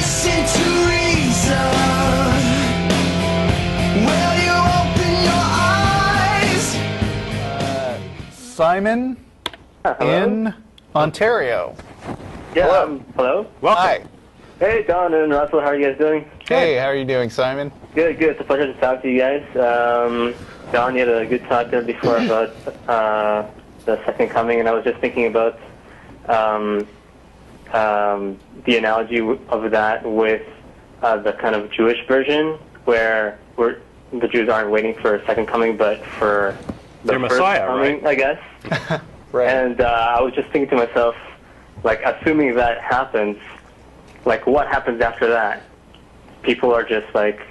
listen to reason? Will you open your eyes? Simon in Ontario. Yeah, Hello. hello? Welcome. Hi. Hey, Don and Russell, how are you guys doing? Hey, how are you doing, Simon? Good, good. It's a pleasure to talk to you guys. Don, you had a good talk there before about the second coming, and I was just thinking about the analogy of that with the kind of Jewish version, where the Jews aren't waiting for a second coming, but for Their first Messiah, coming, right? I guess. Right. And I was just thinking to myself, like, assuming that happens, like, what happens after that? People are just, like,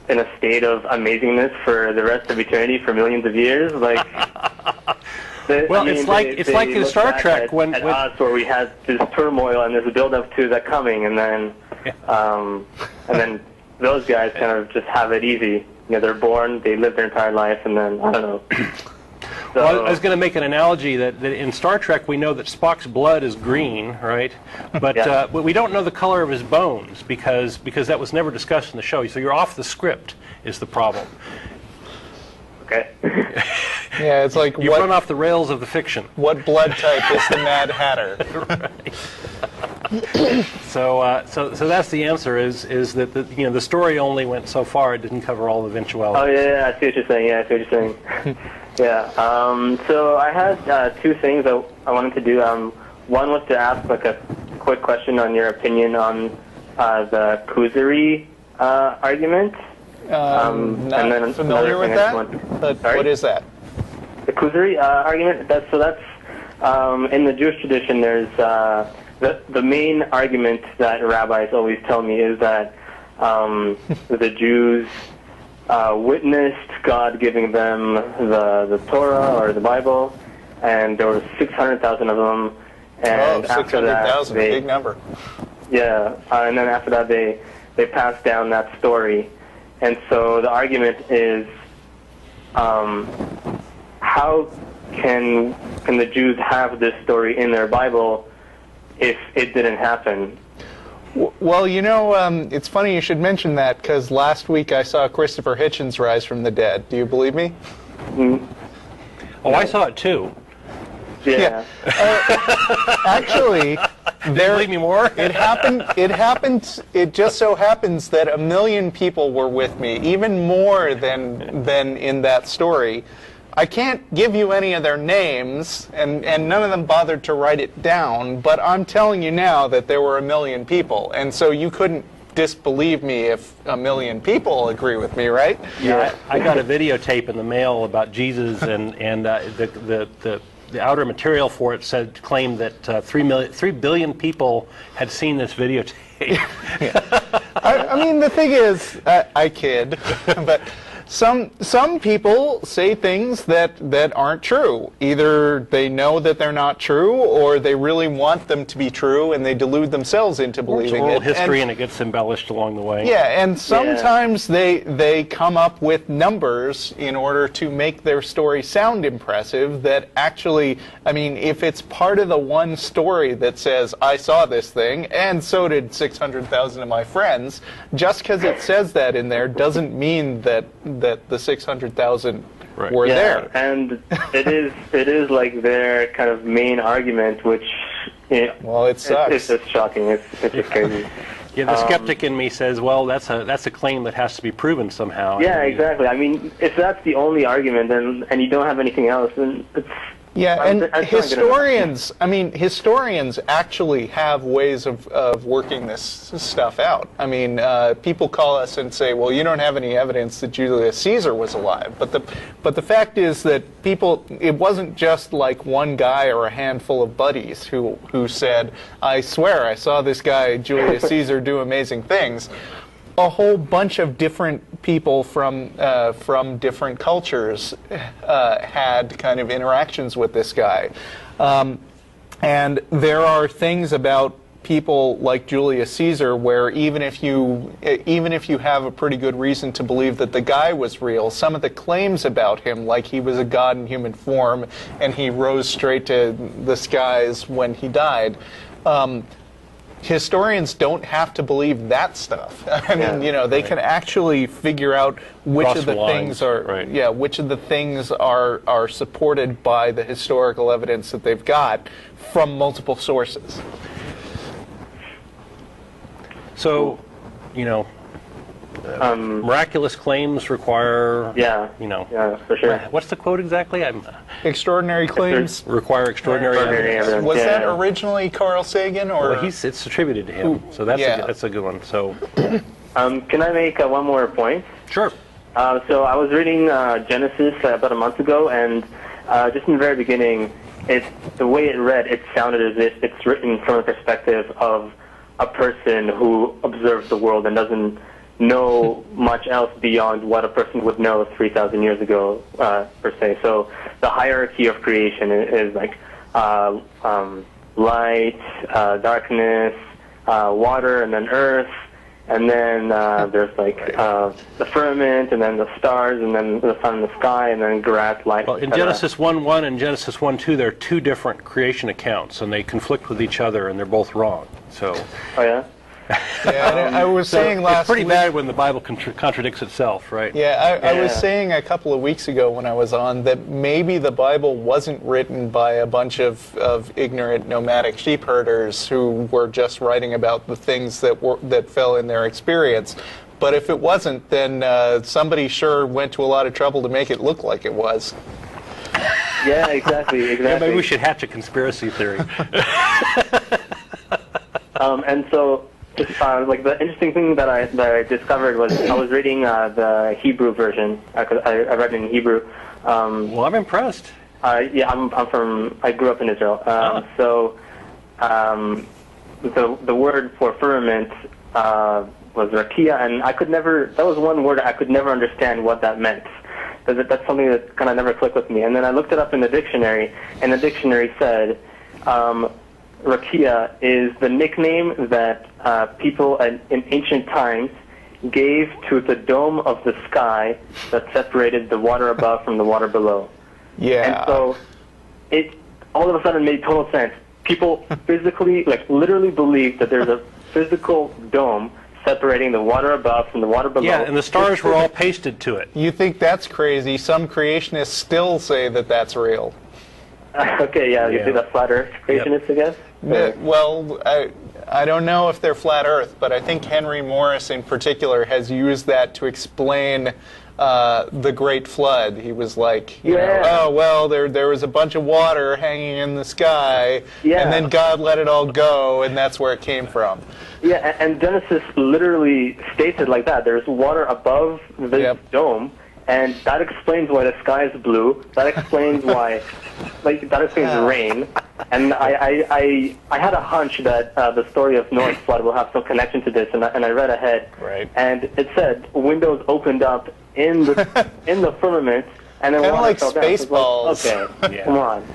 in a state of amazingness for the rest of eternity, for millions of years? Like, Well, it's like in Star Trek when us, where we had this turmoil and there's a build-up to the coming, and then those guys kind of just have it easy. You know, they're born, they live their entire life, and then, I don't know. So, Well, I was going to make an analogy that in Star Trek we know that Spock's blood is green, right? But Yeah. but we don't know the color of his bones because that was never discussed in the show. So you're off the script is the problem. okay. Yeah, it's like You've run off the rails of the fiction. what blood type is the Mad Hatter? So that's the answer. Is that the story only went so far. It didn't cover all the eventualities. Oh, yeah, I see what you're saying. Yeah, I see what you're saying. Yeah. So I had two things I wanted to do. One was to ask, like, a quick question on your opinion on the Kuzari argument. Not familiar with that? But Sorry? what is that? The Kuzari argument. That's in the Jewish tradition. There's the main argument that rabbis always tell me is that the Jews witnessed God giving them the Torah or the Bible, and there were 600,000 of them. And after that, 600,000, big number. Yeah, and then after that, they passed down that story. And so the argument is, how can the Jews have this story in their Bible if it didn't happen? Well, it's funny you should mention that, because last week I saw Christopher Hitchens rise from the dead. Do you believe me? Oh, I saw it too. Yeah. Actually, Believe me more. It happened. It just so happens that 1 million people were with me, even more than in that story. I can't give you any of their names, and none of them bothered to write it down, but I'm telling you now that there were 1 million people, and so you couldn't disbelieve me if 1 million people agree with me, right? Yeah, I got a videotape in the mail about Jesus, and the outer material for it claimed that 3 billion people had seen this videotape. I mean, the thing is, I kid, but some people say things that aren't true. Either they know that they're not true, or they really want them to be true, and they delude themselves into believing It's oral it. history, and it gets embellished along the way. Yeah, and sometimes they come up with numbers in order to make their story sound impressive that actually, I mean, if it's part of the one story that says, I saw this thing, and so did 600,000 of my friends, just because it says that in there doesn't mean that the 600,000 were there. And it is like their kind of main argument, which, well, it sucks. It's just shocking. It's just crazy. Yeah, the skeptic in me says, well, that's a claim that has to be proven somehow. Yeah, exactly. I mean, if that's the only argument, and you don't have anything else, then it's... Yeah, and historians actually have ways of working this stuff out. I mean, people call us and say, well, you don't have any evidence that Julius Caesar was alive. But the fact is that it wasn't just like one guy or a handful of buddies who said, I swear I saw this guy, Julius Caesar, do amazing things. A whole bunch of different people from different cultures had kind of interactions with this guy, and there are things about people like Julius Caesar where even if you have a pretty good reason to believe that the guy was real, some of the claims about him, like he was a god in human form and he rose straight to the skies when he died, historians don't have to believe that stuff. I mean, you know, they can actually figure out which Cross of the things are, which of the things are supported by the historical evidence that they've got from multiple sources. So, you know, miraculous claims require, you know, for sure. What's the quote exactly? Extraordinary claims require extraordinary evidence. Was that originally Carl Sagan, or well, it's attributed to him? So that's a good one. So, can I make one more point? Sure. So I was reading Genesis about a month ago, and just in the very beginning, the way it read, it sounded as if it's written from a perspective of a person who observes the world and doesn't know much else beyond what a person would know 3,000 years ago, per se. So the hierarchy of creation is like light, darkness, water, and then earth, and then there's like the firmament, and then the stars, and then the sun and the sky, and then grass, light. Well, in Genesis 1:1 and Genesis 1:2, there are two different creation accounts, and they conflict with each other, and they're both wrong. So. Oh yeah. Yeah, I was saying last it's pretty week, bad when the Bible contradicts itself, right? Yeah, I was saying a couple of weeks ago when I was on that maybe the Bible wasn't written by a bunch of ignorant nomadic sheep herders who were just writing about the things that fell in their experience. But if it wasn't, then somebody sure went to a lot of trouble to make it look like it was. Yeah, exactly. Yeah, maybe we should hatch a conspiracy theory. And so. Like the interesting thing that I discovered was I was reading the Hebrew version. I read it in Hebrew. Well, I'm impressed. Yeah, I grew up in Israel. So the word for firmament was rakia, and that was one word I could never understand what that meant. That's something that kind of never clicked with me. And then I looked it up in the dictionary, and the dictionary said rakia is the nickname that people in ancient times gave to the dome of the sky that separated the water above from the water below. Yeah. And so it all of a sudden made total sense. People physically, like literally believe that there's a physical dome separating the water above from the water below. Yeah, and the stars were all pasted to it. You think that's crazy. Some creationists still say that that's real. Okay, you see the flat Earth creationists, I guess? Well, I don't know if they're flat Earth, but I think Henry Morris in particular has used that to explain the Great Flood. He was like, you know, oh, well, there was a bunch of water hanging in the sky, and then God let it all go, and that's where it came from. Yeah, and Genesis literally states it like that. There's water above the dome, and that explains why the sky is blue. That explains why, that explains rain. And I had a hunch that the story of Noah's flood will have some connection to this, and I read ahead. Right. And it said windows opened up in the firmament, and then water fell down. Spaceballs. Okay, come on.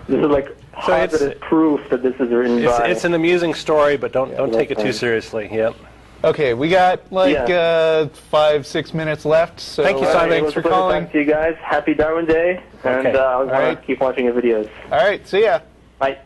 This is like positive proof that this is written by. It's an amusing story, but don't take it too seriously. Yep. Okay, we got 5-6 minutes left. So thank you, Simon. Thanks for calling. Thank you guys. Happy Darwin Day, and I'll keep watching your videos. All right, see ya. Bye.